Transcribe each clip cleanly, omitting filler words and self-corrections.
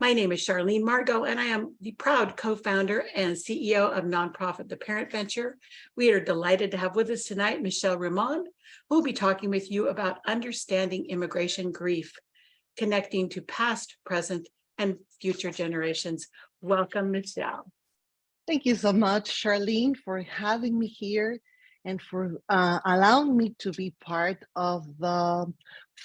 My name is Charlene Margot, and I am the proud co-founder and CEO of nonprofit The Parent Venture. We are delighted to have with us tonight Michelle Remond, who will be talking with you about understanding immigration grief, connecting to past, present, and future generations. Welcome, Michelle. Thank you so much, Charlene, for having me here and for allowing me to be part of the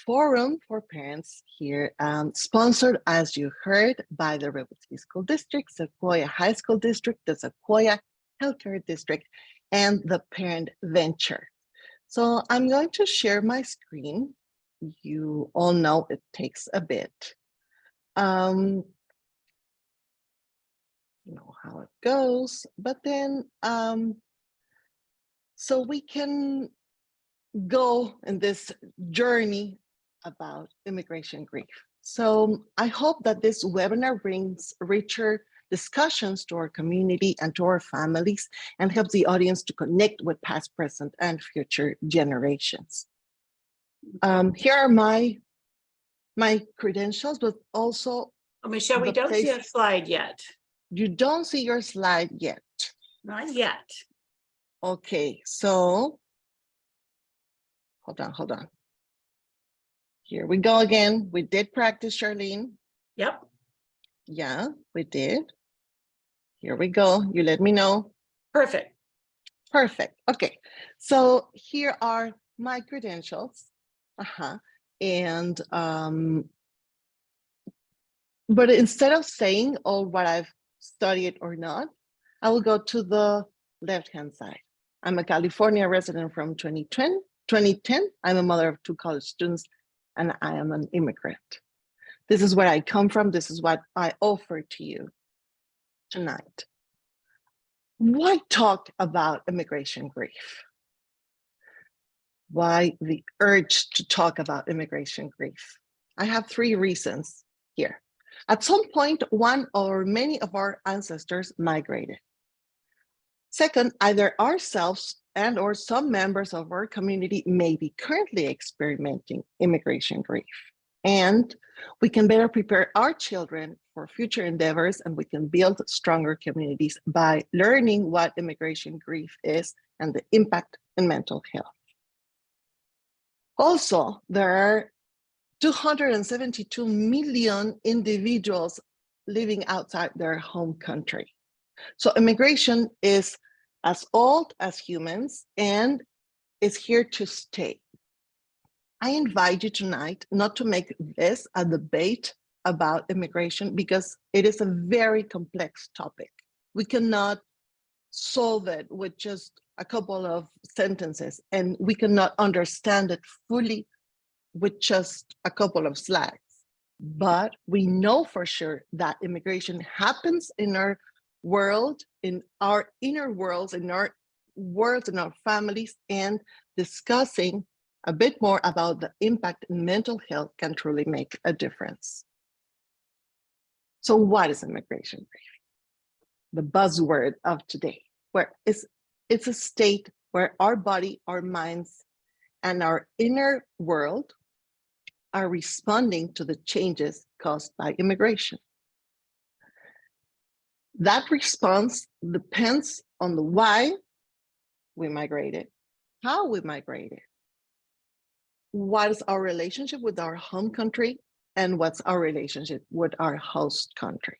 Forum for Parents here, sponsored, as you heard, by the Redwood City School District, Sequoia High School District, the Sequoia Healthcare District, and the Parent Venture. So I'm going to share my screen. You all know it takes a bit. You know how it goes, but then so we can go in this journey about immigration grief. So I hope that this webinar brings richer discussions to our community and to our families and helps the audience to connect with past, present, and future generations. Here are my credentials, but also Michelle, we don't see a slide yet. You don't see your slide yet? Not yet. Okay, so hold on. Here we go again. We did practice, Charlene. Yep. Yeah, we did. Here we go. You let me know. Perfect. Perfect. Okay, so here are my credentials. And but instead of saying what I've studied or not, I will go to the left-hand side. I'm a California resident from 2010. I'm a mother of 2 college students, and I am an immigrant. This is where I come from. This is what I offer to you tonight. Why talk about immigration grief? Why the urge to talk about immigration grief? I have 3 reasons here. At some point, one or many of our ancestors migrated. Second, either ourselves and or some members of our community may be currently experiencing immigration grief. And we can better prepare our children for future endeavors, and we can build stronger communities by learning what immigration grief is and the impact in mental health. Also, there are 272 million individuals living outside their home country. So immigration is as old as humans and is here to stay. I invite you tonight not to make this a debate about immigration because it is a very complex topic. We cannot solve it with just a couple of sentences, and we cannot understand it fully with just a couple of slides. But we know for sure that immigration happens in our world, in our inner worlds, in our worlds, in our families, and discussing a bit more about the impact in mental health can truly make a difference. So what is immigration grief? The buzzword of today, where it's a state where our body, our minds, and our inner world are responding to the changes caused by immigration. That response depends on the why we migrated, how we migrated, what is our relationship with our home country, and what's our relationship with our host country.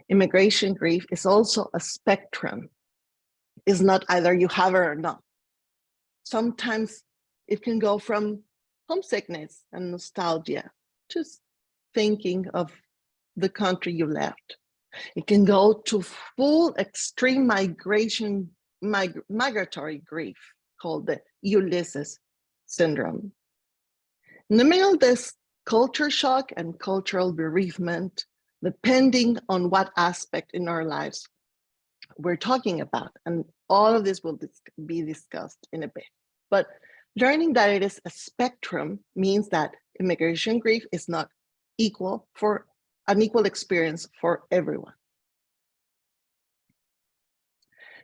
Immigration grief is also a spectrum. It's not either you have it or not. Sometimes it can go from homesickness and nostalgia to thinking of the country you left. It can go to full extreme migratory grief called the Ulysses syndrome. In the middle of this culture shock and cultural bereavement, depending on what aspect in our lives we're talking about, and all of this will be discussed in a bit. But learning that it is a spectrum means that immigration grief is not equal for an equal experience for everyone.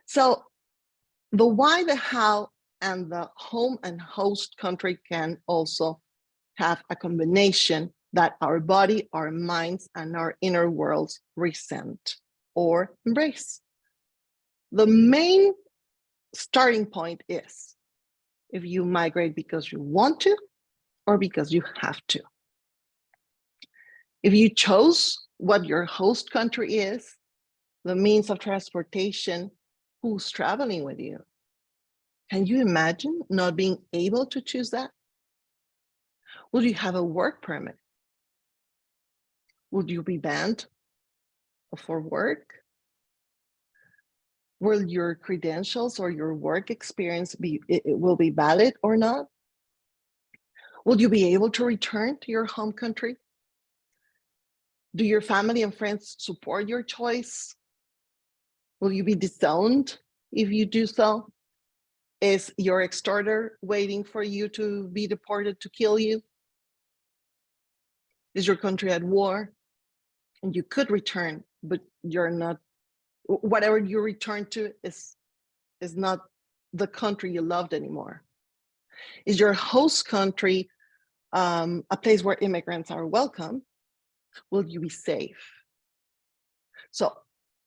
So the why, the how, and the home and host country can also have a combination that our body, our minds, and our inner worlds resent or embrace. The main starting point is if you migrate because you want to or because you have to. If you chose what your host country is, the means of transportation, who's traveling with you, can you imagine not being able to choose that? Will you have a work permit? Will you be banned for work? Will your credentials or your work experience will be valid or not? Will you be able to return to your home country? Do your family and friends support your choice? Will you be disowned if you do so? Is your extorter waiting for you to be deported to kill you? Is your country at war? And you could return, but you're not, whatever you return to is not the country you loved anymore. Is your host country a place where immigrants are welcome? Will you be safe? So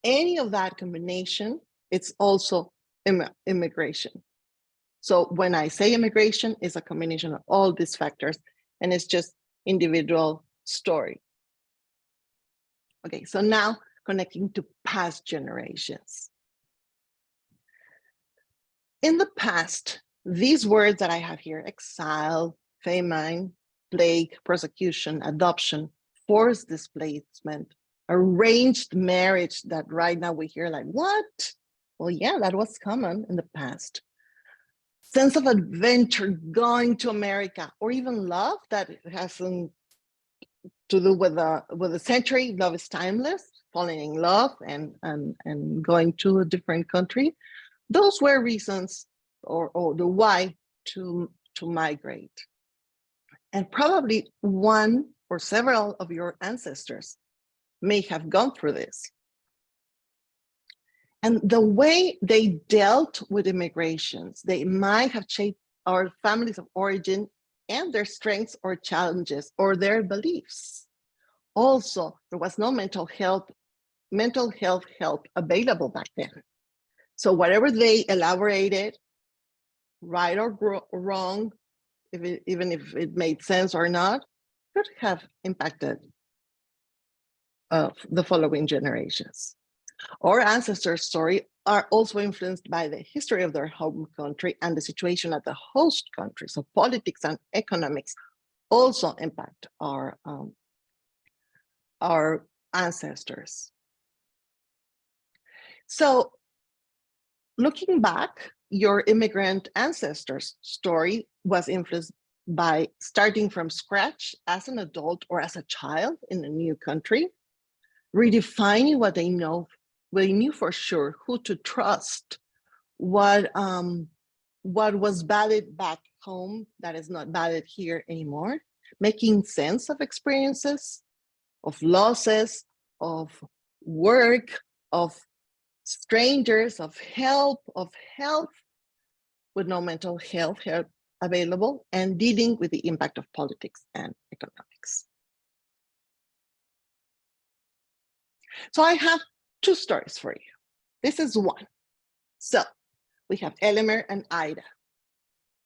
any of that combination, it's also immigration. So when I say immigration, it's a combination of all these factors, and it's just individual story. Okay, so now connecting to past generations. In the past, these words that I have here, exile, famine, plague, persecution, adoption, forced displacement, arranged marriage, that right now we hear like, what? Well, yeah, that was common in the past. Sense of adventure, going to America, or even love that hasn't to do with the century. Love is timeless, falling in love and going to a different country. Those were reasons or the why to migrate. And probably one or several of your ancestors may have gone through this. And the way they dealt with immigrations, they might have shaped our families of origin and their strengths or challenges or their beliefs. Also, there was no mental health help available back then. So whatever they elaborated, right or wrong, even if it made sense or not, could have impacted the following generations. Our ancestors' story are also influenced by the history of their home country and the situation at the host country. So politics and economics also impact our ancestors. So looking back, your immigrant ancestors' story was influenced by starting from scratch as an adult or as a child in a new country, redefining what they knew for sure, who to trust, what was valid back home that is not valid here anymore, making sense of experiences, of losses, of work, of strangers, of help, of health, with no mental health available, and dealing with the impact of politics and economics. So I have two stories for you. This is one. So we have Elemer and Ida.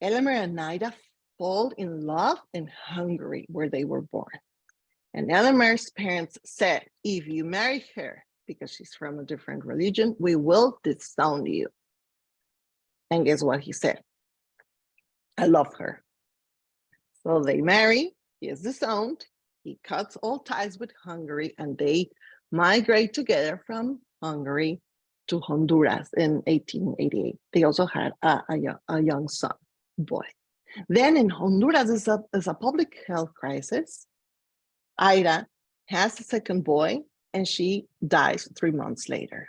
Elemer and Ida fall in love in Hungary, where they were born. And Elemer's parents said, if you marry her, because she's from a different religion, we will disown you. And guess what he said? I love her. So they marry, he is disowned, he cuts all ties with Hungary, and they migrate together from Hungary to Honduras in 1888. They also had a young son, boy. Then in Honduras is a public health crisis. Ida has a second boy, and she dies 3 months later.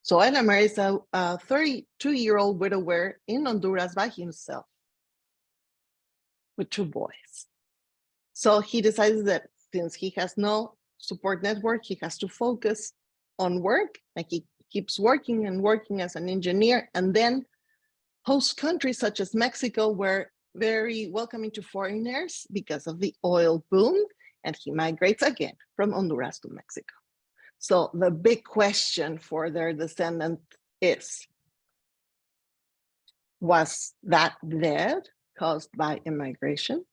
So Elemer is a 32-year-old widower in Honduras by himself with 2 boys. So he decides that since he has no support network, he has to focus on work, and he keeps working and working as an engineer. And then host countries such as Mexico were very welcoming to foreigners because of the oil boom. and he migrates again from Honduras to Mexico. So the big question for their descendant is, was that death caused by immigration?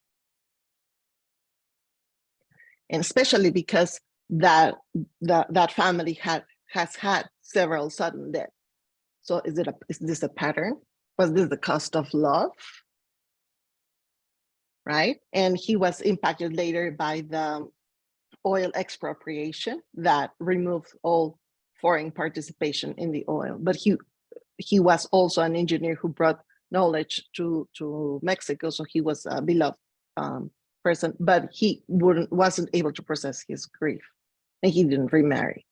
And especially because that family has had several sudden deaths. So is this a pattern? Was this the cost of love? Right? And he was impacted later by the oil expropriation that removed all foreign participation in the oil. But he was also an engineer who brought knowledge to Mexico, so he was a beloved person, but he wasn't able to process his grief, and he didn't remarry.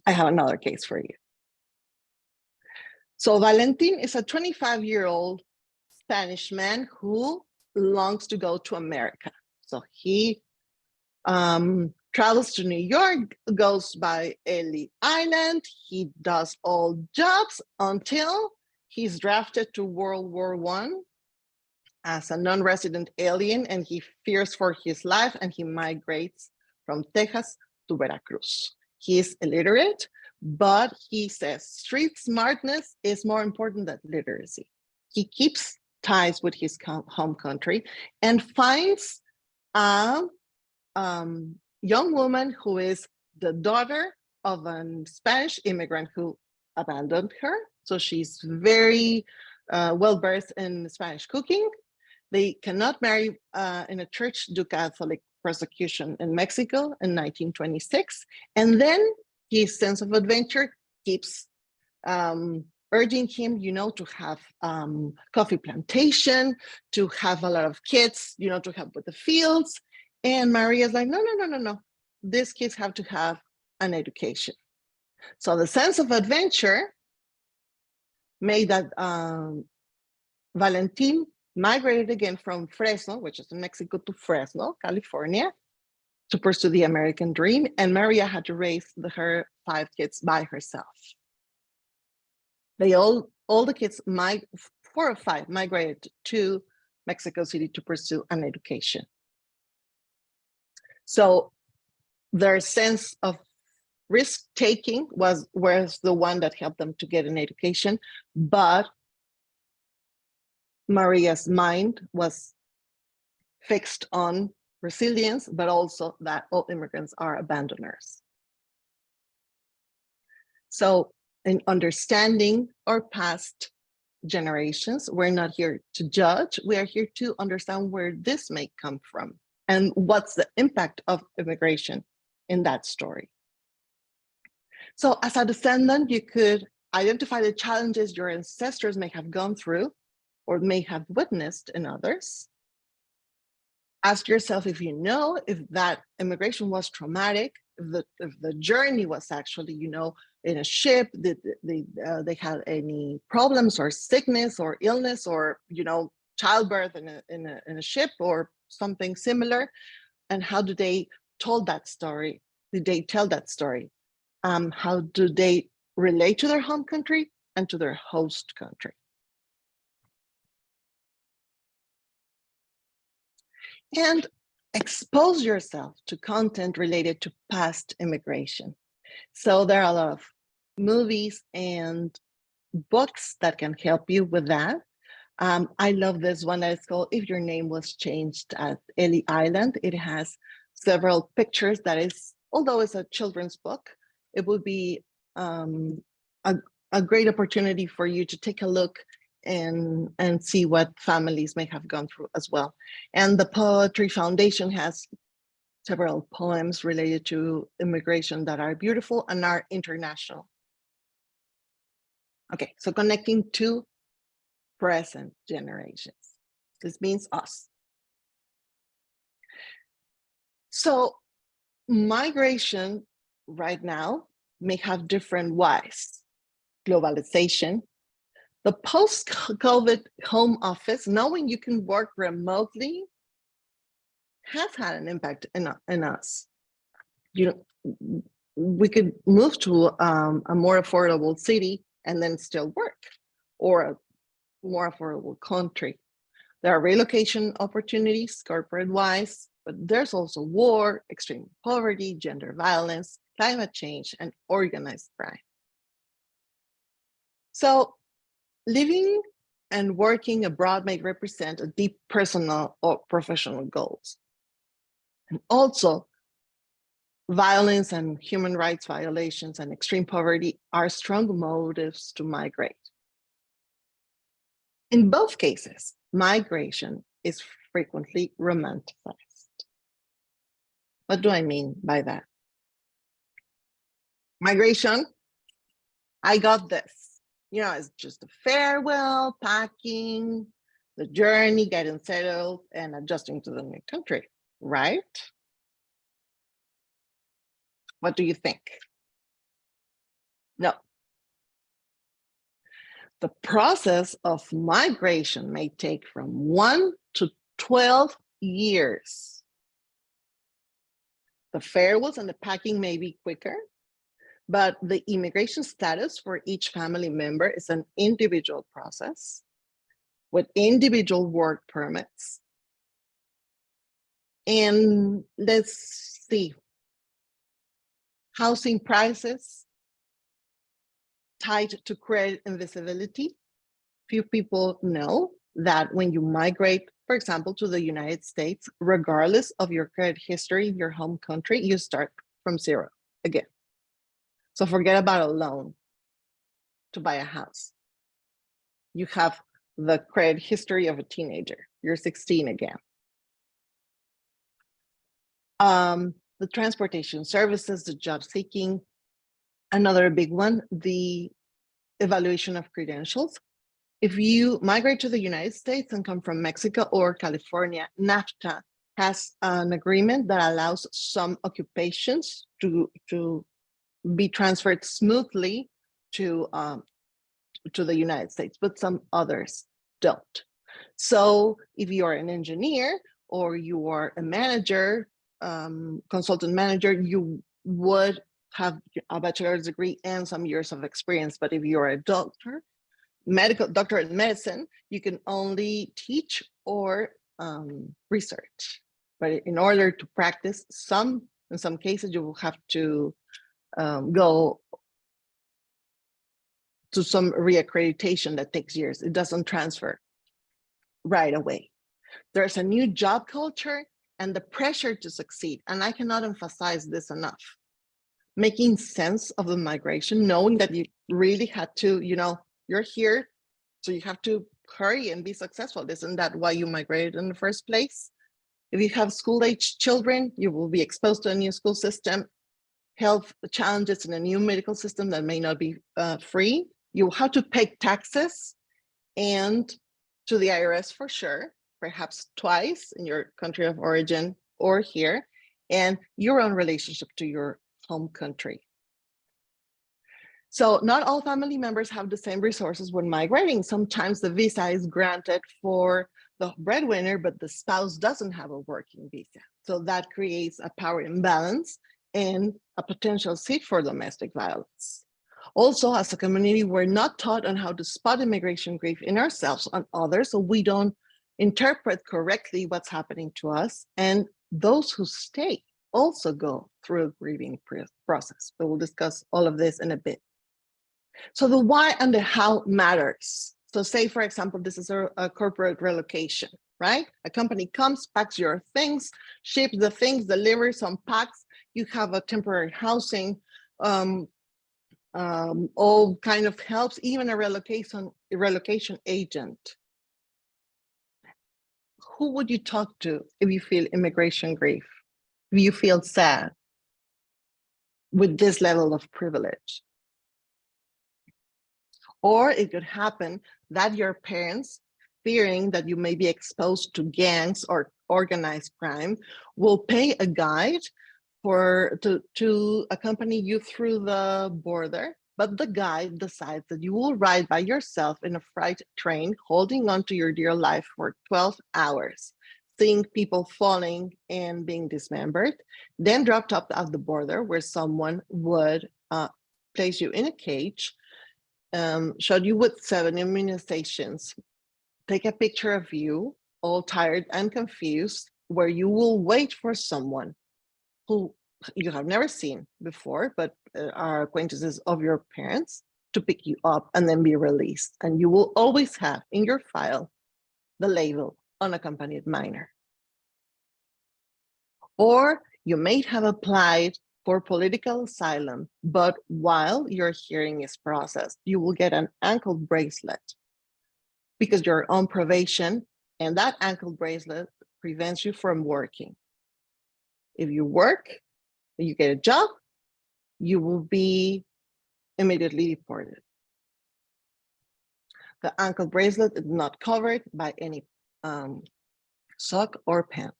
I have another case for you. So Valentin is a 25-year-old Spanish man who longs to go to America. So he travels to New York, goes by Ellie Island. He does all jobs until he's drafted to World War I as a non-resident alien, and he fears for his life, and he migrates from Texas to Veracruz. He is illiterate, but he says street smartness is more important than literacy. He keeps ties with his home country and finds a young woman who is the daughter of a Spanish immigrant who abandoned her. So she's very well-versed in Spanish cooking. They cannot marry in a church due to Catholic persecution in Mexico in 1926. And then his sense of adventure keeps urging him, to have coffee plantation, to have a lot of kids, to help with the fields. And Maria's like, no. These kids have to have an education. So the sense of adventure made that Valentin migrated again from Fresno, which is in Mexico, to Fresno, California, to pursue the American dream. And Maria had to raise her 5 kids by herself. All the kids, 4 or 5, migrated to Mexico City to pursue an education. So their sense of risk-taking was the one that helped them to get an education, but Maria's mind was fixed on resilience, but also that all immigrants are abandoners. So in understanding our past generations, we're not here to judge, we are here to understand where this may come from and what's the impact of immigration in that story. So as a descendant, you could identify the challenges your ancestors may have gone through or may have witnessed in others. Ask yourself if that immigration was traumatic, if the journey was actually, in a ship, did they had any problems or sickness or illness or, childbirth in a ship or something similar, and how do they tell that story? Did they tell that story? How do they relate to their home country and to their host country? And expose yourself to content related to past immigration. So there are a lot of movies and books that can help you with that. I love this one that is called If Your Name Was Changed at Ellie Island. It has several pictures that is, although it's a children's book, it would be a great opportunity for you to take a look and see what families may have gone through as well. And the Poetry Foundation has several poems related to immigration that are beautiful and are international. Okay, so connecting to present generations. This means us. So migration right now may have different whys. Globalization, the post-COVID home office, knowing you can work remotely, has had an impact in us. We could move to a more affordable city and then still work, or a more affordable country. There are relocation opportunities corporate-wise, but there's also war, extreme poverty, gender violence, climate change, and organized crime. So living and working abroad may represent a deep personal or professional goals. And also, violence and human rights violations and extreme poverty are strong motives to migrate. In both cases, migration is frequently romanticized. What do I mean by that? Migration, I got this. You know, it's just a farewell, packing, the journey, getting settled, and adjusting to the new country, right? What do you think? No. The process of migration may take from 1 to 12 years. The farewells and the packing may be quicker, but the immigration status for each family member is an individual process with individual work permits. And let's see, housing prices tied to credit and visibility. Few people know that when you migrate, for example, to the United States, regardless of your credit history in your home country, you start from zero again. So forget about a loan to buy a house. You have the credit history of a teenager. You're 16 again. The transportation services, the job seeking, another big one, the evaluation of credentials. If you migrate to the United States and come from Mexico or California, NAFTA has an agreement that allows some occupations to be transferred smoothly to the United States, but some others don't. So if you are an engineer or you are a manager, consultant manager, you would have a bachelor's degree and some years of experience. But if you're a doctor, doctor in medicine, you can only teach or research. But in order to practice, in some cases, you will have to go to some reaccreditation that takes years. It doesn't transfer right away. There's a new job culture and the pressure to succeed. And I cannot emphasize this enough. Making sense of the migration, knowing that you really had to, you're here, so you have to hurry and be successful. Isn't that why you migrated in the first place? If you have school-age children, you will be exposed to a new school system, health challenges in a new medical system that may not be free. You will have to pay taxes and to the IRS for sure, perhaps twice in your country of origin or here, and your own relationship to your home country. So not all family members have the same resources when migrating. Sometimes the visa is granted for the breadwinner, but the spouse doesn't have a working visa. So that creates a power imbalance and a potential seat for domestic violence. Also, as a community, we're not taught on how to spot immigration grief in ourselves and others, so we don't interpret correctly what's happening to us. And those who stay also go through a grieving process. But we'll discuss all of this in a bit. So the why and the how matters. So say, for example, this is a corporate relocation, right? A company comes, packs your things, ships the things, delivers, unpacks. You have a temporary housing, all kind of helps, even a relocation agent. Who would you talk to if you feel immigration grief? If you feel sad with this level of privilege? Or it could happen that your parents, fearing that you may be exposed to gangs or organized crime, will pay a guide to accompany you through the border, but the guide decides that you will ride by yourself in a freight train, holding on to your dear life for 12 hours, seeing people falling and being dismembered, then dropped up at the border where someone would place you in a cage, showed you with 7 immunizations, take a picture of you, all tired and confused, where you will wait for someone who you have never seen before, but are acquaintances of your parents, to pick you up and then be released. And you will always have in your file the label unaccompanied minor. Or you may have applied for political asylum, but while your hearing is processed, you will get an ankle bracelet because you're on probation, and that ankle bracelet prevents you from working. If you work, you get a job, you will be immediately deported. The ankle bracelet is not covered by any sock or pen.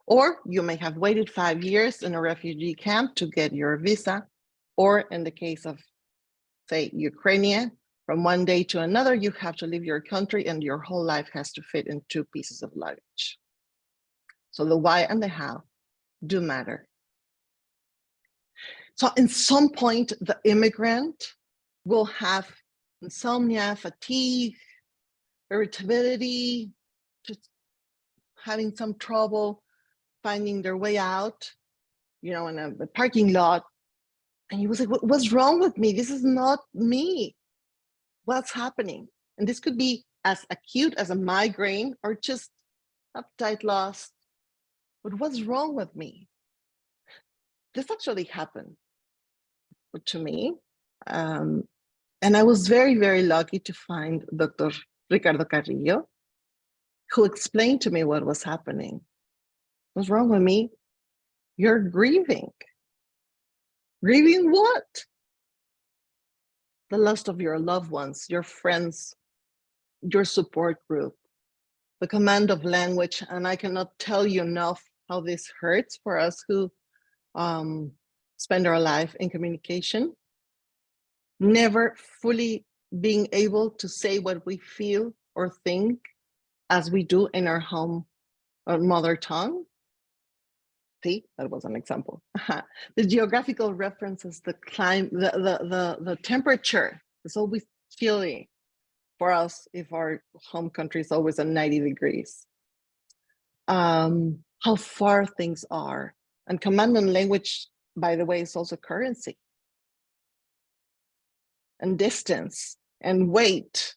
Or you may have waited 5 years in a refugee camp to get your visa, or in the case of, say, Ukrainian, from one day to another, you have to leave your country and your whole life has to fit in 2 pieces of luggage. So the why and the how do matter. So in some point, the immigrant will have insomnia, fatigue, irritability, just having some trouble finding their way out, in a parking lot. And he was like, what's wrong with me? This is not me. What's happening? And this could be as acute as a migraine or just appetite loss. But what's wrong with me? This actually happened to me. And I was very, very lucky to find Dr. Ricardo Carrillo, who explained to me what was happening. What's wrong with me? You're grieving. Grieving what? The loss of your loved ones, your friends, your support group, the command of language. And I cannot tell you enough how this hurts for us who spend our life in communication, never fully being able to say what we feel or think as we do in our home or mother tongue. See, that was an example. The geographical references, the climate, the temperature is always chilly for us if our home country is always at 90 degrees. How far things are. And command and language, by the way, is also currency. And distance and weight.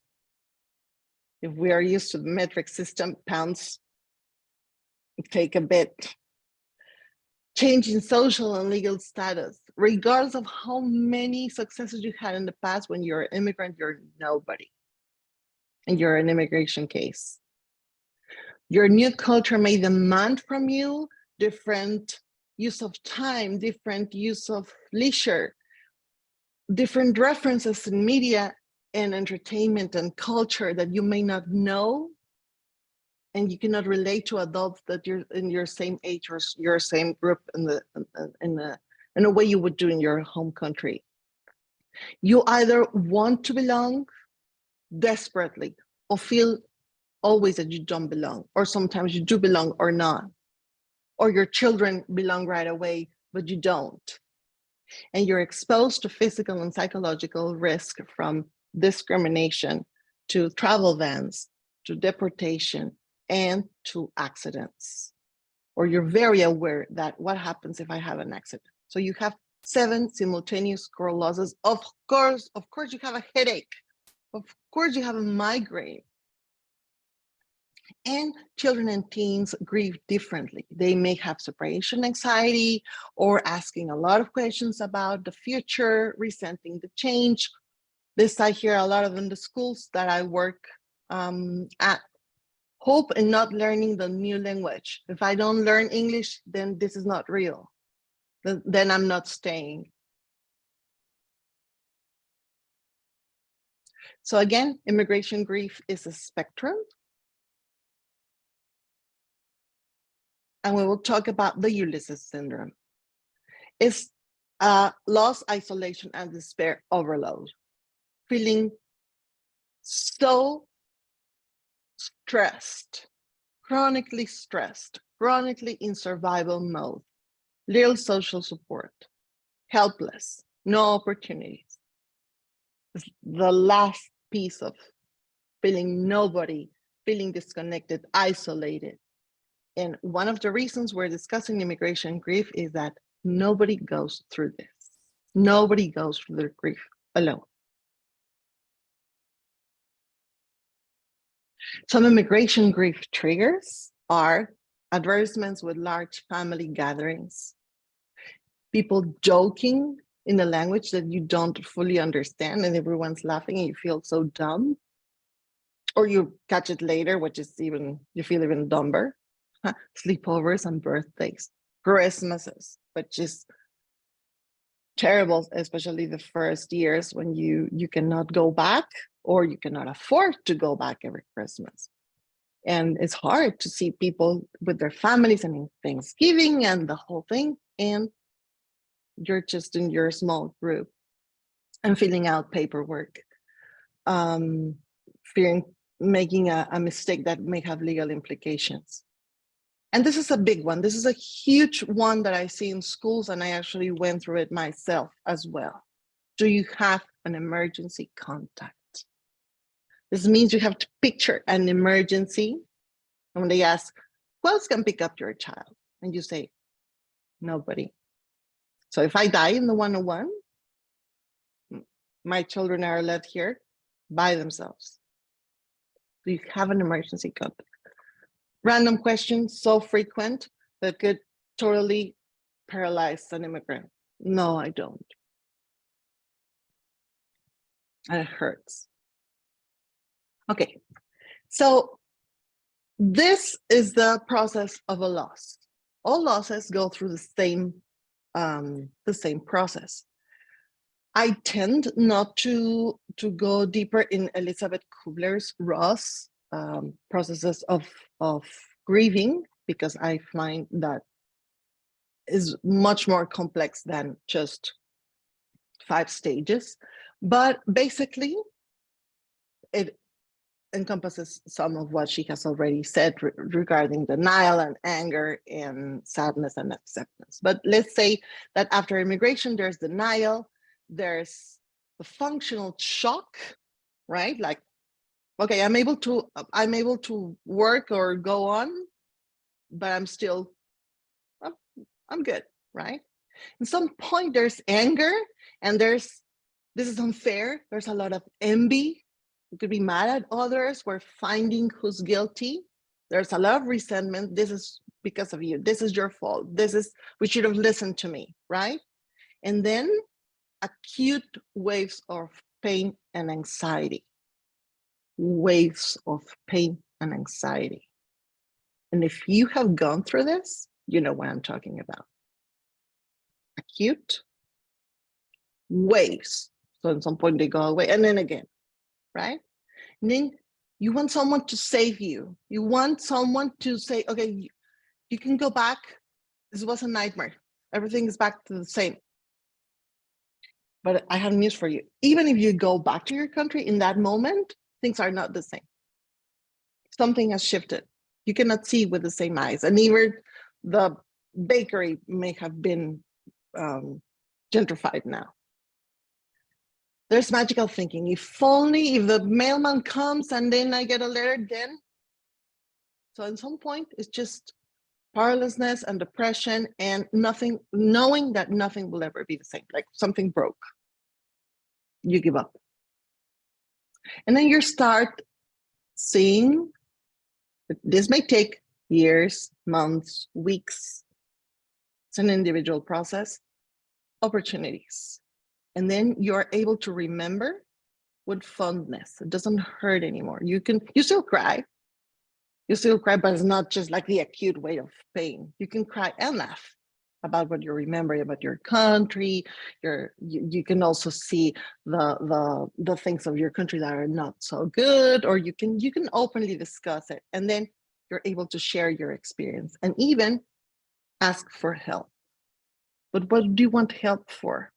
If we are used to the metric system, pounds take a bit. Change in social and legal status, regardless of how many successes you had in the past. When you're an immigrant, you're nobody, and you're an immigration case. Your new culture may demand from you different use of time, different use of leisure, different references in media and entertainment and culture that you may not know, and you cannot relate to adults that you're in your same age or your same group in a way you would do in your home country. You either want to belong desperately or feel always that you don't belong, or sometimes you do belong or not, or your children belong right away, but you don't. And you're exposed to physical and psychological risk from discrimination, to travel bans, to deportation, and to accidents. Or you're very aware that what happens if I have an accident? So you have 7 simultaneous core losses. Of course, you have a headache. Of course, you have a migraine. And children and teens grieve differently. They may have separation anxiety or asking a lot of questions about the future, resenting the change. This I hear a lot of in the schools that I work at. Hope in not learning the new language. If I don't learn English, then this is not real. Then I'm not staying. So again, immigration grief is a spectrum. And we will talk about the Ulysses syndrome. It's loss, isolation, and despair overload. Feeling so stressed, chronically in survival mode, little social support, helpless, no opportunities. It's the last piece of feeling nobody feeling disconnected, isolated. And one of the reasons we're discussing immigration grief is that nobody goes through this. Nobody goes through their grief alone. Some immigration grief triggers are advertisements with large family gatherings, people joking in a language that you don't fully understand and everyone's laughing and you feel so dumb, or you catch it later, which is even, you feel even dumber. Sleepovers and birthdays, Christmases, which is terrible, especially the first years when you cannot go back or you cannot afford to go back every Christmas. And it's hard to see people with their families and in Thanksgiving and the whole thing, and you're just in your small group and filling out paperwork, fearing making a mistake that may have legal implications. And this is a big one. This is a huge one that I see in schools, and I actually went through it myself as well. Do you have an emergency contact? This means you have to picture an emergency. And when they ask, who else can pick up your child? And you say, nobody. So if I die in the 101, my children are left here by themselves. Do you have an emergency contact? Random questions, so frequent that could totally paralyze an immigrant. No, I don't. And it hurts. Okay, so this is the process of a loss. All losses go through the same process. I tend not to go deeper in Elizabeth Kubler-Ross processes of grieving, because I find that is much more complex than just 5 stages. But basically, it encompasses some of what she has already said regarding denial and anger and sadness and acceptance. But let's say that after immigration, there's denial, there's the functional shock, right? Like, okay, I'm able to work or go on, but I'm still, I'm good, right? At some point there's anger, and this is unfair. There's a lot of envy. You could be mad at others. We're finding who's guilty. There's a lot of resentment. This is because of you. This is your fault. We should have listened to me, right? And then acute waves of pain and anxiety. Waves of pain and anxiety. And if you have gone through this, you know what I'm talking about. Acute waves. So at some point they go away, and then again, right? And then you want someone to save you. You want someone to say, okay, you can go back. This was a nightmare. Everything is back to the same. But I have news for you. Even if you go back to your country in that moment, things are not the same. Something has shifted. You cannot see with the same eyes. And even the bakery may have been gentrified now. There's magical thinking. If only, if the mailman comes and then I get a letter, then. So at some point, it's just powerlessness and depression and nothing, knowing that nothing will ever be the same, like something broke. You give up. And then you start seeing, this may take years, months, weeks. It's an individual process, opportunities. And then you're able to remember with fondness. It doesn't hurt anymore. You still cry. You still cry, but it's not just like the acute way of pain. You can cry and laugh about what you remember about your country. You can also see the things of your country that are not so good, or you can openly discuss it. And then you're able to share your experience and even ask for help. But what do you want help for?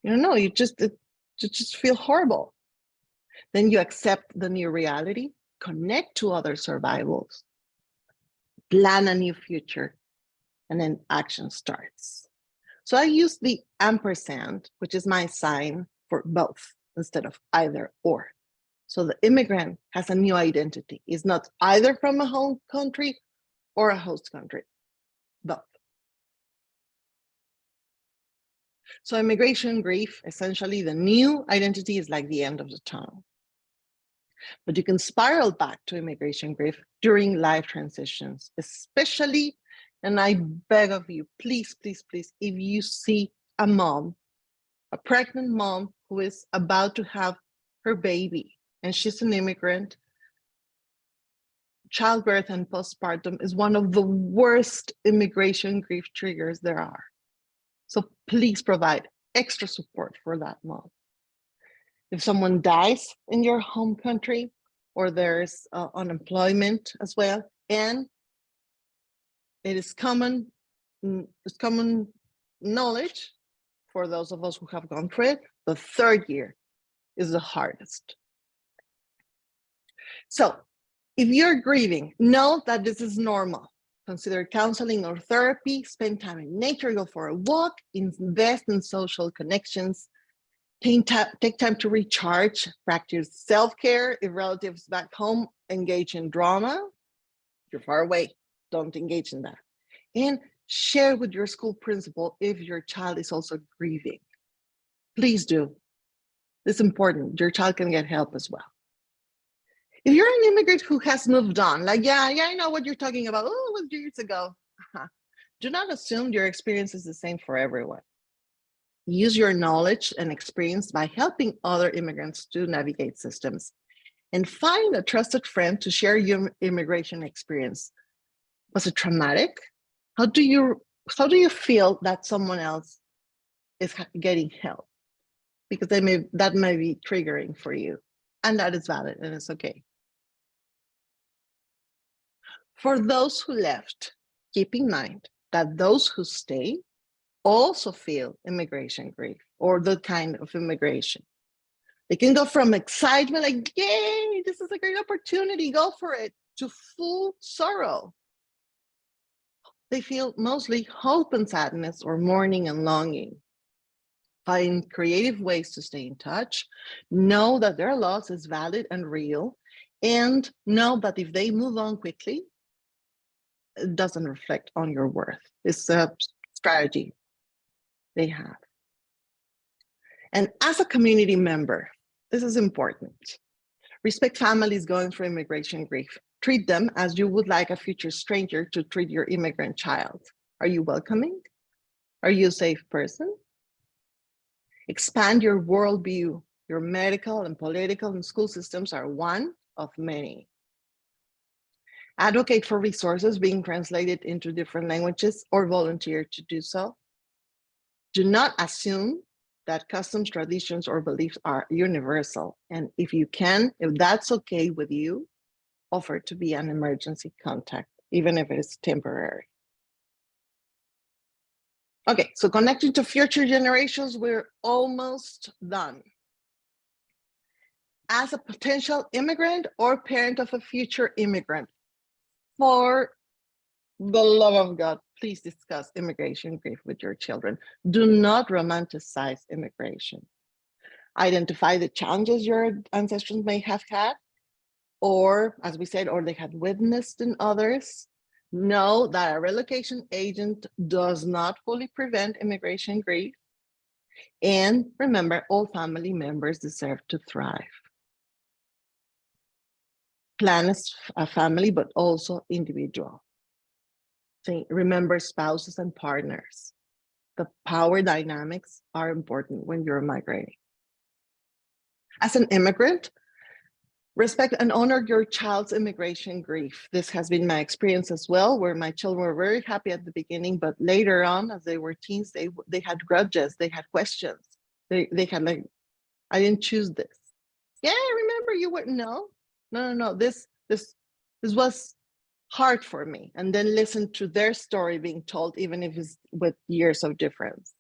You don't know, you just feel horrible. Then you accept the new reality, connect to other survivals, plan a new future, and then action starts. So I use the ampersand, which is my sign for both instead of either or. So the immigrant has a new identity. It's not either from a home country or a host country, both. So immigration grief, essentially the new identity is like the end of the tunnel. But you can spiral back to immigration grief during life transitions, especially, and I beg of you, please, please, please, if you see a mom, a pregnant mom who is about to have her baby and she's an immigrant, childbirth and postpartum is one of the worst immigration grief triggers there are. So please provide extra support for that mom. If someone dies in your home country, or there's unemployment as well, and it is common knowledge for those of us who have gone through it, the third year is the hardest. So if you're grieving, know that this is normal. Consider counseling or therapy, spend time in nature, go for a walk, invest in social connections, take time to recharge, practice self-care. If relatives back home engage in drama, you're far away, don't engage in that. And share with your school principal if your child is also grieving. Please do. It's important. Your child can get help as well. If you're an immigrant who has moved on, like, yeah, I know what you're talking about. Oh, it was years ago. Do not assume your experience is the same for everyone. Use your knowledge and experience by helping other immigrants to navigate systems, and find a trusted friend to share your immigration experience. Was it traumatic? How do you feel that someone else is getting help? Because that may be triggering for you, and that is valid and it's okay. For those who left, keep in mind that those who stay also feel immigration grief, or the kind of immigration. They can go from excitement, like, yay, this is a great opportunity, go for it, to full sorrow. They feel mostly hope and sadness, or mourning and longing. Find creative ways to stay in touch. Know that their loss is valid and real, and know that if they move on quickly, it doesn't reflect on your worth. It's a strategy they have. And as a community member, this is important. Respect families going through immigration grief. Treat them as you would like a future stranger to treat your immigrant child. Are you welcoming? Are you a safe person? Expand your worldview. Your medical and political and school systems are one of many. Advocate for resources being translated into different languages, or volunteer to do so. Do not assume that customs, traditions, or beliefs are universal. And if you can, if that's okay with you, offer to be an emergency contact, even if it is temporary. Okay, so connecting to future generations, we're almost done. As a potential immigrant or parent of a future immigrant, for the love of God, please discuss immigration grief with your children. Do not romanticize immigration. Identify the challenges your ancestors may have had, or, as we said, or they had witnessed in others. Know that a relocation agent does not fully prevent immigration grief. And remember, all family members deserve to thrive. Plan a family, but also individual. Remember spouses and partners. The power dynamics are important when you're migrating. As an immigrant, respect and honor your child's immigration grief. This has been my experience as well, where my children were very happy at the beginning, but later on, as they were teens, they had grudges, they had questions. They had like, I didn't choose this. Yeah, remember you were, no, this was hard for me. And then listen to their story being told, even if it's with years of difference.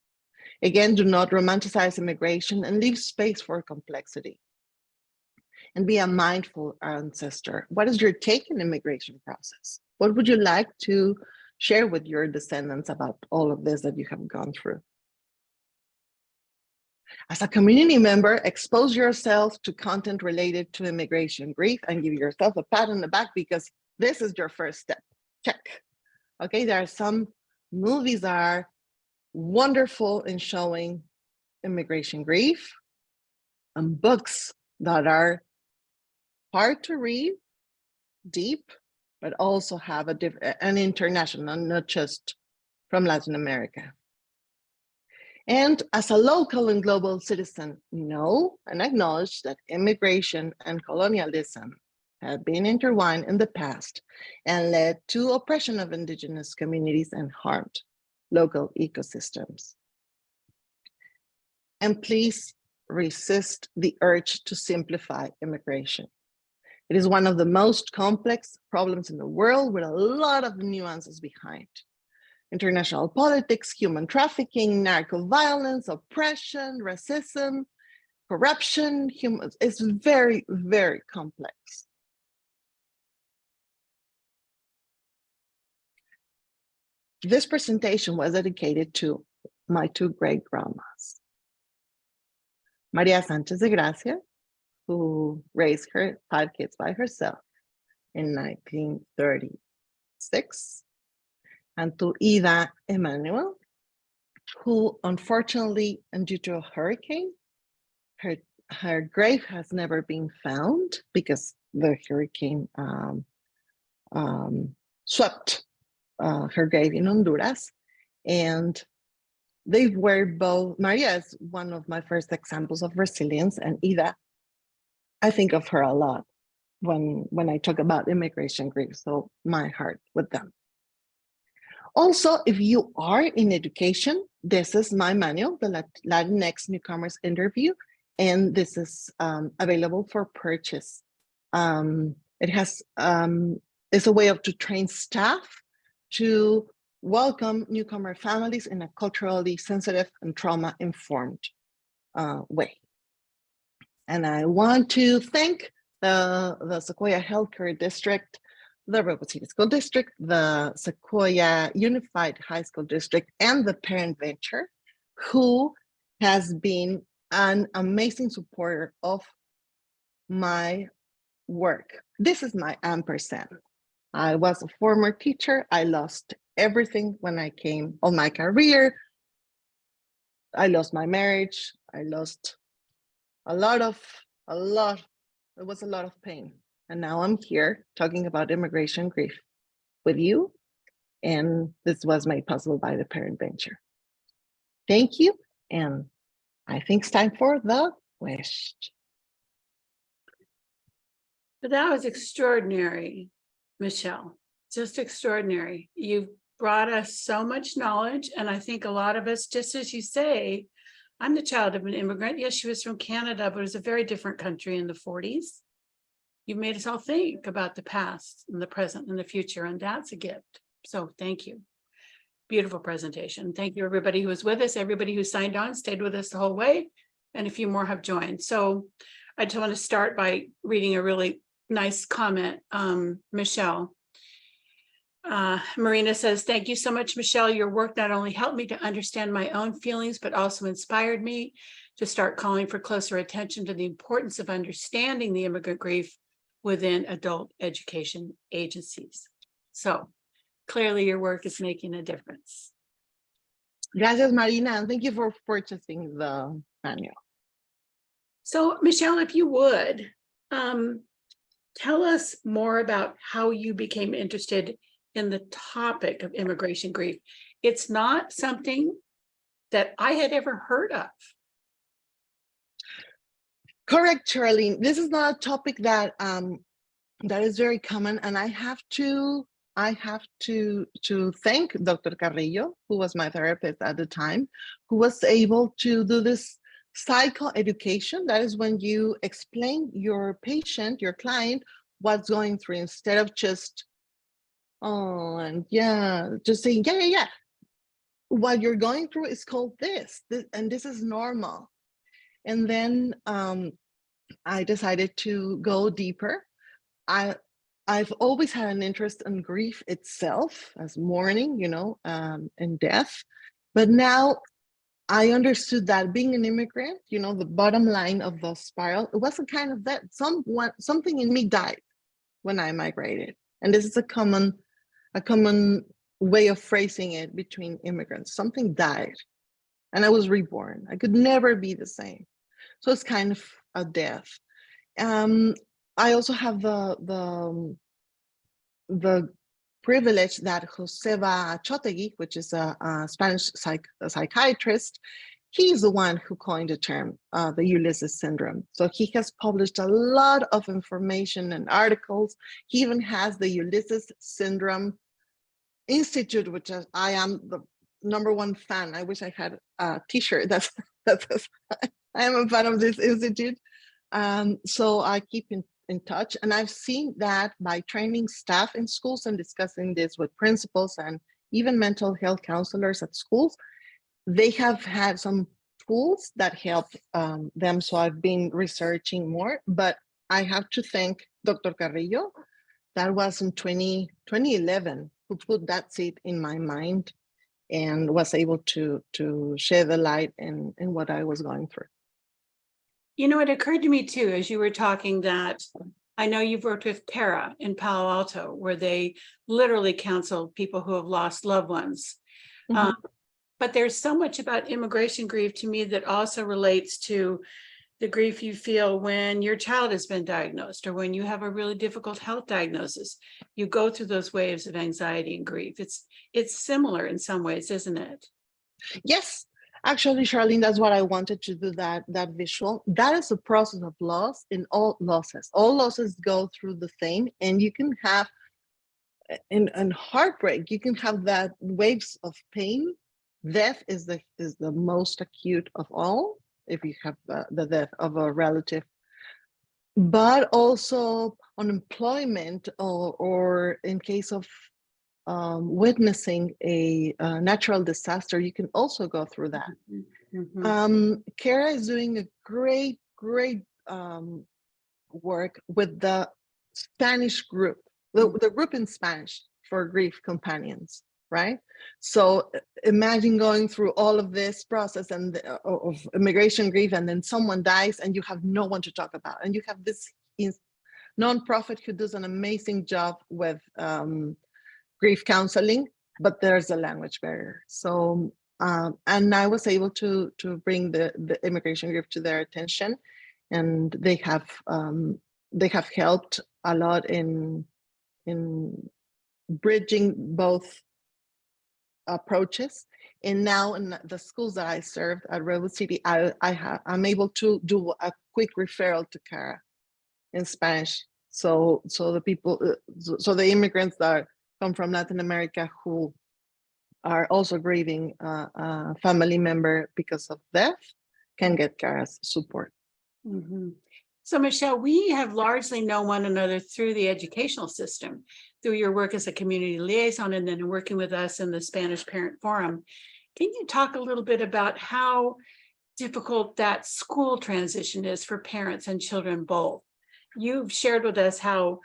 Again, do not romanticize immigration and leave space for complexity. And be a mindful ancestor. What is your take in the immigration process? What would you like to share with your descendants about all of this that you have gone through? As a community member, expose yourself to content related to immigration grief and give yourself a pat on the back because this is your first step. Check. Okay, there are some movies that are wonderful in showing immigration grief and books that are hard to read, deep, but also have an international, not just from Latin America. And as a local and global citizen, know and acknowledge that immigration and colonialism have been intertwined in the past and led to oppression of indigenous communities and harmed local ecosystems. And please resist the urge to simplify immigration. It is one of the most complex problems in the world with a lot of nuances behind. International politics, human trafficking, narco violence, oppression, racism, corruption, it's very, very complex. This presentation was dedicated to my two great grandmas. Maria Sanchez de Gracia, who raised her 5 kids by herself in 1936, and to Ida Emanuel, who unfortunately, and due to a hurricane, her grave has never been found because the hurricane swept her grave in Honduras. And they were both, Maria is one of my first examples of resilience, and Ida, I think of her a lot when I talk about immigration grief, so my heart with them. Also, if you are in education, this is my manual, the Latinx Newcomers Interview, and this is available for purchase. It has is a way to train staff to welcome newcomer families in a culturally sensitive and trauma-informed way. And I want to thank the Sequoia Healthcare District, the Redwood City School District, the Sequoia Unified High School District, and the Parent Venture, who has been an amazing supporter of my work. This is my ampersand. I was a former teacher. I lost everything when I came on my career. I lost my marriage. I lost it was a lot of pain. And now I'm here talking about immigration grief with you. And this was made possible by the Parent Venture. Thank you. And I think it's time for the question. That was extraordinary, Michelle, just extraordinary. You've brought us so much knowledge. And I think a lot of us, just as you say, I'm the child of an immigrant. Yes, she was from Canada, but it was a very different country in the 40s. You've made us all think about the past and the present and the future, and that's a gift. So thank you. Beautiful presentation. Thank you, everybody who was with us, everybody who signed on, stayed with us the whole way, and a few more have joined. So I just want to start by reading a really nice comment. Michelle. Marina says, thank you so much, Michelle. Your work not only helped me to understand my own feelings, but also inspired me to start calling for closer attention to the importance of understanding the immigrant grief within adult education agencies. So clearly your work is making a difference. Gracias, Marina, and thank you for purchasing the manual. So Michelle, if you would, tell us more about how you became interested in the topic of immigration grief. It's not something that I had ever heard of. Correct, Charlene. This is not a topic that that is very common, and I have to thank Dr. Carrillo, who was my therapist at the time, who was able to do this psychoeducation. That is when you explain your patient, your client, what's going through, instead of just just saying yeah. What you're going through is called this, and this is normal. And then I decided to go deeper. I've always had an interest in grief itself, as mourning, and death. But now I understood that being an immigrant, the bottom line of the spiral, it wasn't kind of that something in me died when I migrated. And this is a common way of phrasing it between immigrants. Something died and I was reborn. I could never be the same. So it's kind of a death. I also have the privilege that Joseba Chotegui, which is a Spanish psychiatrist, he's the one who coined the term, the Ulysses syndrome. So he has published a lot of information and articles. He even has the Ulysses Syndrome Institute, which I am the #1 fan. I wish I had a t-shirt that says I am a fan of this institute. So I keep in touch, and I've seen that by training staff in schools and discussing this with principals and even mental health counselors at schools, they have had some tools that help them. So I've been researching more, but I have to thank Dr. Carrillo. That was in 2011 who put that seed in my mind and was able to shed the light in what I was going through. It occurred to me too, as you were talking, that I know you've worked with Cara in Palo Alto, where they literally counsel people who have lost loved ones. Mhm. But there's so much about immigration grief to me that also relates to the grief you feel when your child has been diagnosed or when you have a really difficult health diagnosis. You go through those waves of anxiety and grief. It's similar in some ways, isn't it? Yes, actually, Charlene, that's what I wanted to do, that visual. That is a process of loss in all losses. All losses go through the same, and you can have in heartbreak, you can have that waves of pain. Death is the most acute of all, if you have the death of a relative, but also unemployment, or in case of witnessing a natural disaster, you can also go through that. Mhm. Cara is doing a great work with the Spanish group, the group in Spanish for grief companions, right? So imagine going through all of this process and of immigration grief, and then someone dies and you have no one to talk about, and you have this nonprofit who does an amazing job with grief counseling, but there's a language barrier. So and I was able to bring the immigration grief to their attention, and they have helped a lot in bridging both approaches. And now in the schools that I served at Redwood City, I'm able to do a quick referral to Cara in Spanish. So the people, so the immigrants that come from Latin America who are also grieving a family member because of death can get Cara's support. Mm-hmm. So, Michelle, we have largely known one another through the educational system, through your work as a community liaison, and then working with us in the Spanish Parent Forum. Can you talk a little bit about how difficult that school transition is for parents and children both? You've shared with us how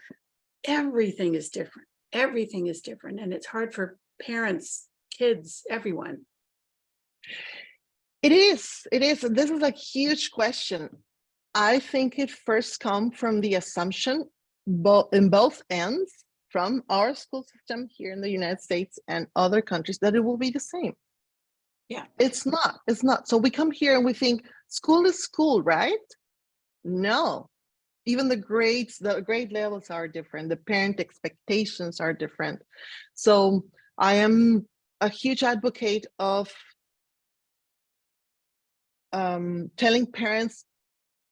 everything is different. Everything is different, and it's hard for parents, kids, everyone. It is. This is a huge question. I think it first comes from the assumption in both ends, from our school system here in the United States and other countries, that it will be the same. Yeah. It's not. So we come here and we think school is school, right? No. Even the grade levels are different. The parent expectations are different. So I am a huge advocate of telling parents,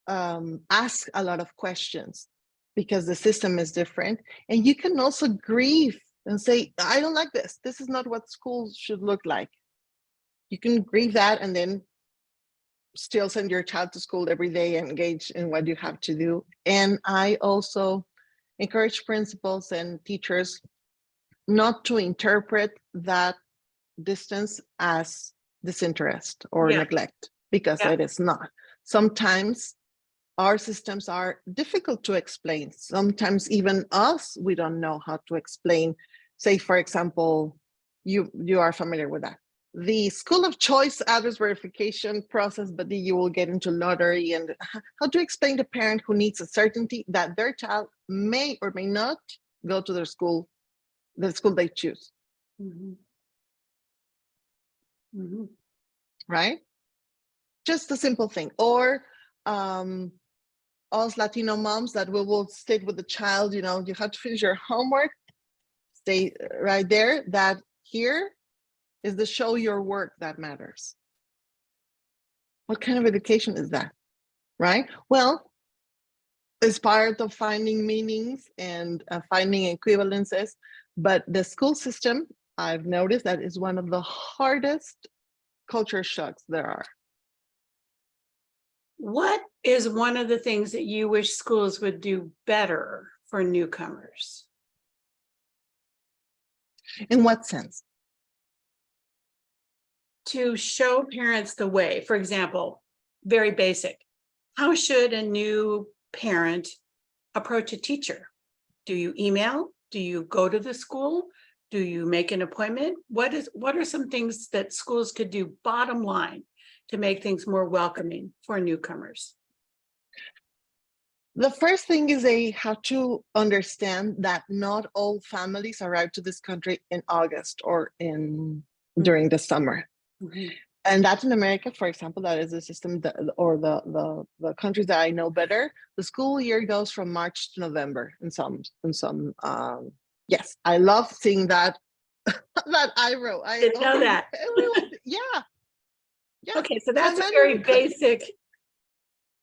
ask a lot of questions, because the system is different. And you can also grieve and say, I don't like this. This is not what schools should look like. You can grieve that and then still send your child to school every day and engage in what you have to do. And I also encourage principals and teachers not to interpret that distance as disinterest or neglect, because it is not. Sometimes our systems are difficult to explain. Sometimes even us, we don't know how to explain. Say, for example, you are familiar with that. the school of choice address verification process, but then you will get into lottery and how to explain to parent who needs a certainty that their child may or may not go to the school they choose. Mhm. Mhm. Right? Just a simple thing. Or us Latino moms that we will sit with the child, you know, you have to finish your homework, stay right there, that here is the show your work that matters. What kind of education is that? Right? Well, it's part of finding meanings and finding equivalences, but the school system, I've noticed that is one of the hardest culture shocks there are. What is one of the things that you wish schools would do better for newcomers? In what sense? To show parents the way. For example, very basic. How should a new parent approach a teacher? Do you email? Do you go to the school? Do you make an appointment? What are some things that schools could do, bottom line, to make things more welcoming for newcomers? The first thing is they have to understand that not all families arrive to this country in August or during the summer. Mhm. And Latin America, for example, that is the system that, or the countries that I know better. The school year goes from March to November in some. Yes, I love seeing that that I wrote. Didn't know that. Yeah. Okay, so So that's a imagine very basic.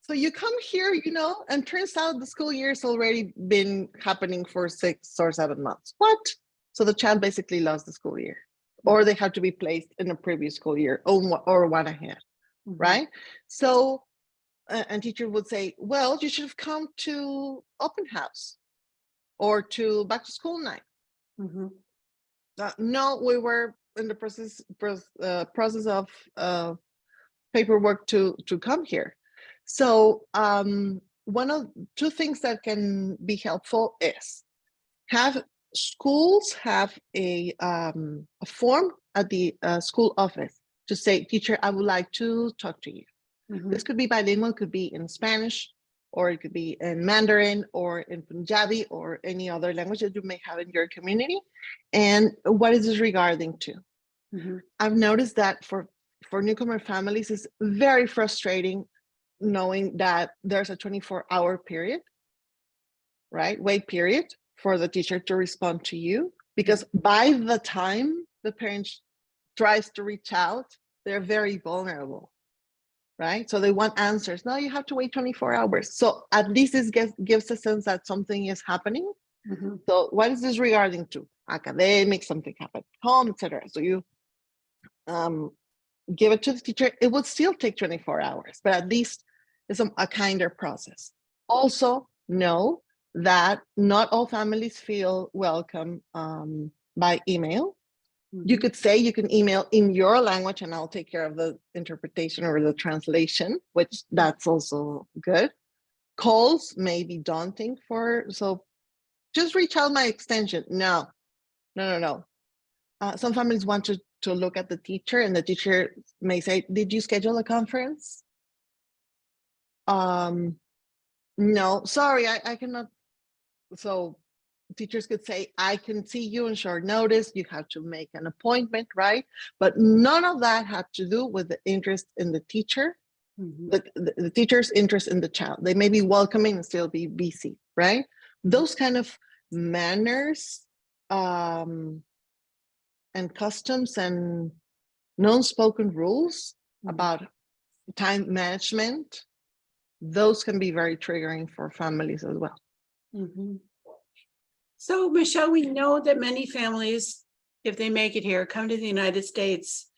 So you come here, you know, and turns out the school year's already been happening for 6 or 7 months. What? So the child basically lost the school year, or they have to be placed in a previous school year or one ahead, Mhm. right? So, and teacher would say, well, you should have come to open house or to back to school night. Mhm. No, we were in the process of paperwork to come here. So one of two things that can be helpful is have schools have a form at the school office to say, teacher, I would like to talk to you. Mhm. This could be bilingual, could be in Spanish, or it could be in Mandarin or in Punjabi or any other language that you may have in your community. And what is this regarding to? Mhm. I've noticed that for newcomer families, it's very frustrating knowing that there's a 24-hour period, right? Wait period for the teacher to respond to you, because by the time the parent tries to reach out, they're very vulnerable, right? So they want answers. No, you have to wait 24 hours. So at least this gives a sense that something is happening. Mhm. So what is this regarding to? Academic, something happened at home, etc. So you give it to the teacher. It would still take 24 hours, but at least it's a kinder process. Also know that not all families feel welcome by email. You Mhm. could say you can email in your language and I'll take care of the interpretation or the translation, which that's also good. Calls may be daunting so just reach out my extension. No. Some families want to look at the teacher, and the teacher may say, did you schedule a conference? No, sorry, I cannot. So teachers could say, I can see you on short notice. You have to make an appointment, right? But none of that had to do with the interest in the teacher, Mhm. the teacher's interest in the child. They may be welcoming and still be busy, right? Those kind of manners and customs and non-spoken rules about time management, those can be very triggering for families as well. Mhm. So, Michelle, we know that many families, if they make it here, come to the United States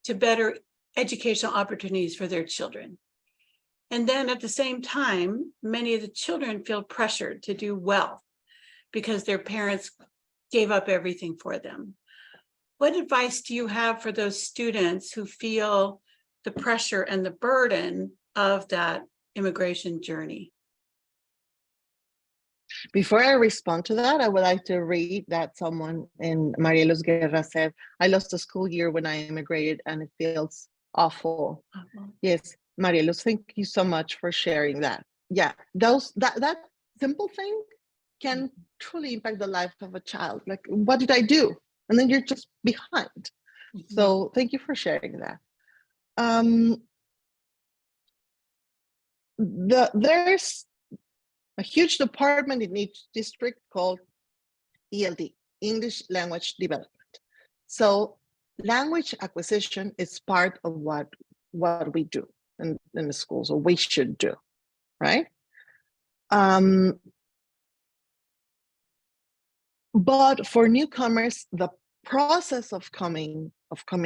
to better educational opportunities for their children. And then at the same time, many of the children feel pressured to do well because their parents gave up everything for them. What advice do you have for those students who feel the pressure and the burden of that immigration journey? Before I respond to that, I would like to read that someone in Marielos Guerra said, I lost a school year when I immigrated and it feels awful. Yes, Marielos, thank you so much for sharing that. Yeah, that simple thing can truly impact the life of a child. Like, what did I do? And then you're just behind. So thank you for sharing that. There's a huge department in each district called ELD, English Language Development. So language acquisition is part of what we do in the schools, or we should do, right? But for newcomers, the process of coming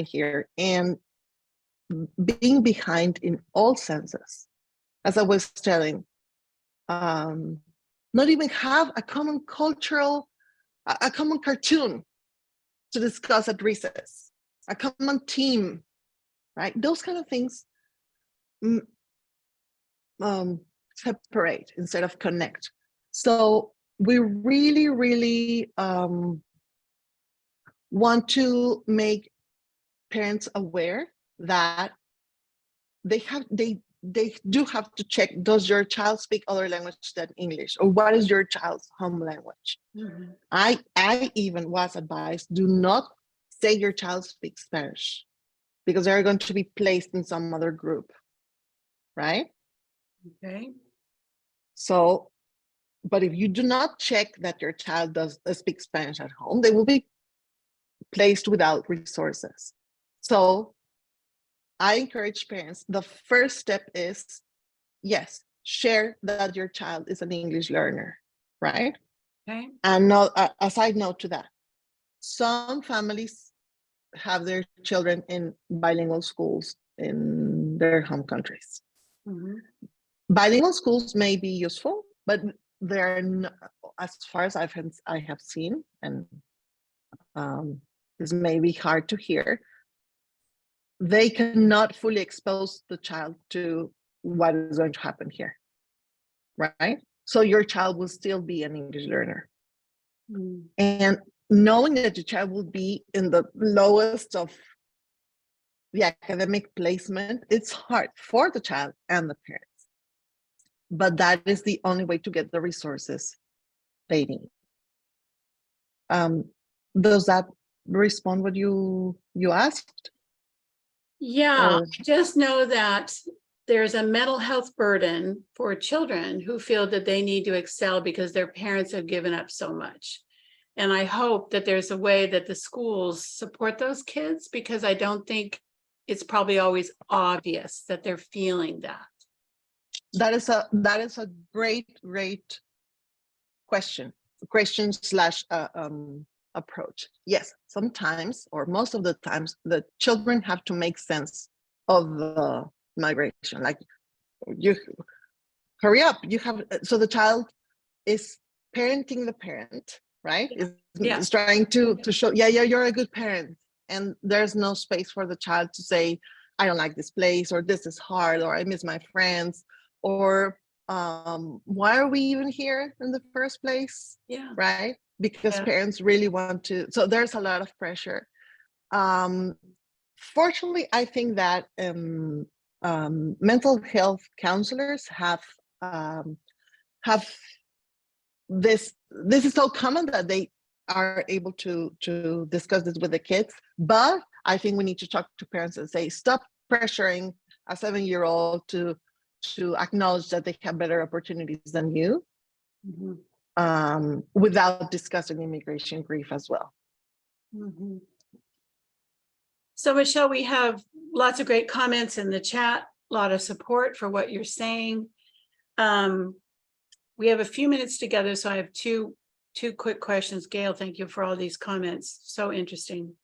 here and being behind in all senses, as I was telling, not even have a common cultural, a common cartoon to discuss at recess, a common team, right? Those kind of things separate instead of connect. So we really, really want to make parents aware that they do have to check, does your child speak other language than English, or what is your child's home language? I even was advised, do not say your child speaks Spanish, because they're going to be placed in some other group, right? Okay. So, but if you do not check that your child does speak Spanish at home, they will be placed without resources. So I encourage parents, the first step is, yes, share that your child is an English learner, right? Okay. And not, a side note to that, some families have their children in bilingual schools in their home countries. Bilingual schools may be useful, but they're not, as far as I have seen, and this may be hard to hear, they cannot fully expose the child to what is going to happen here, right? So your child will still be an English learner. And knowing that your child will be in the lowest of the academic placement, it's hard for the child and the parents. But that is the only way to get the resources they need. Does that respond what you asked? Yeah, just know that there's a mental health burden for children who feel that they need to excel because their parents have given up so much. And I hope that there's a way that the schools support those kids, because I don't think it's probably always obvious that they're feeling that. That is a great question / approach. Yes, sometimes, or most of the times, the children have to make sense of the migration. Like, you hurry up, you have, so the child is parenting the parent, right? Is trying to show, yeah, you're a good parent. And there's no space for the child to say, I don't like this place, or this is hard, or I miss my friends, or why are we even here in the first place? Yeah. Right? Because parents really want to, so there's a lot of pressure. Fortunately, I think that mental health counselors have this is so common that they are able to discuss this with the kids. But I think we need to talk to parents and say, stop pressuring a 7-year-old to acknowledge that they have better opportunities than you, without discussing immigration grief as well. So Michelle, we have lots of great comments in the chat, a lot of support for what you're saying. We have a few minutes together, so I have two quick questions. Gail, thank you for all these comments. So interesting.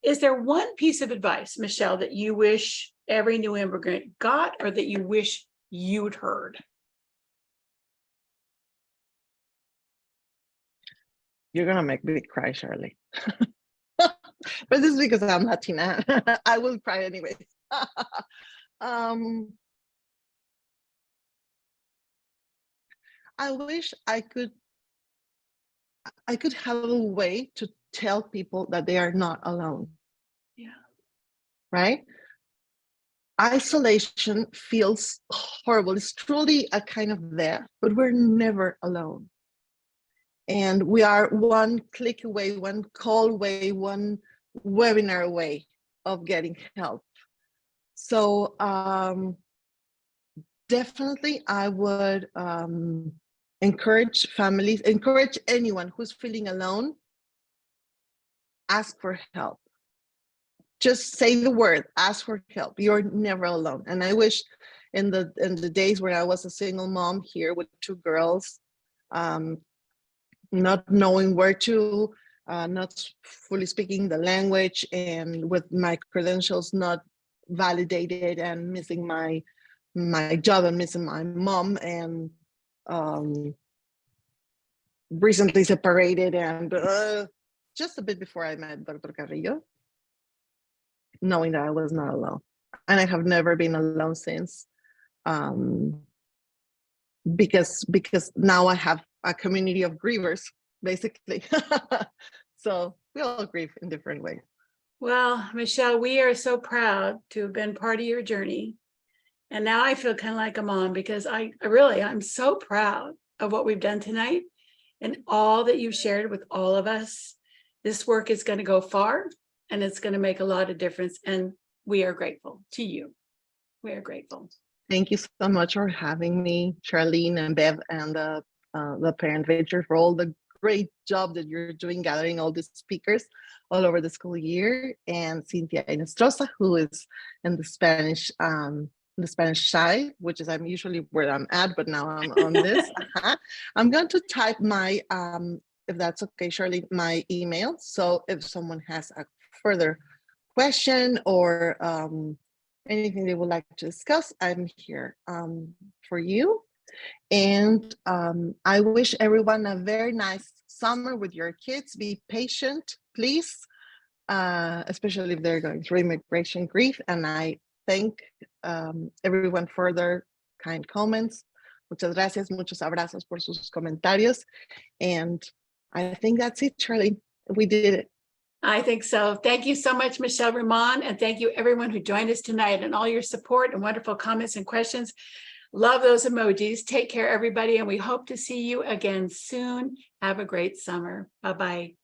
Is there one piece of advice, Michelle, that you wish every new immigrant got, or that you wish you'd heard? You're gonna make me cry, Shirley. But this is because I'm Latina. I will cry anyways. I wish I could have a way to tell people that they are not alone. Yeah. Right? Isolation feels horrible. It's truly a kind of death, but we're never alone. And we are one click away, one call away, one webinar away of getting help. So definitely I would encourage families, encourage anyone who's feeling alone, ask for help. Just say the word, ask for help. You're never alone. And I wish in the days when I was a single mom here with 2 girls, not knowing where to, not fully speaking the language, and with my credentials not validated, and missing my job and missing my mom, and recently separated, and just a bit before I met Dr. Carrillo, knowing that I was not alone. And I have never been alone since, because now I have a community of grievers, basically. So we all grieve in different ways. Well, Michelle, we are so proud to have been part of your journey. And now I feel kind of like a mom, because I'm so proud of what we've done tonight and all that you've shared with all of us. This work is going to go far, and it's going to make a lot of difference. And we are grateful to you. We are grateful. Thank you so much for having me, Charlene and Bev, and the Parent Venture, for all the great job that you're doing gathering all these speakers all over the school year, and Cynthia Inestrosa, who is in the Spanish side, which is I'm usually where I'm at, but now I'm on this. I'm going to type my, if that's okay, Charlene, my email. So if someone has a further question or anything they would like to discuss, I'm here for you. And I wish everyone a very nice summer with your kids. Be patient, please, especially if they're going through immigration grief. And I thank everyone for their kind comments. Muchas gracias, muchos abrazos por sus comentarios. And I think that's it, Charlie. We did it. I think so. Thank you so much, Michelle Remond, and thank you everyone who joined us tonight, and all your support and wonderful comments and questions. Love those emojis. Take care, everybody, and we hope to see you again soon. Have a great summer. Bye-bye.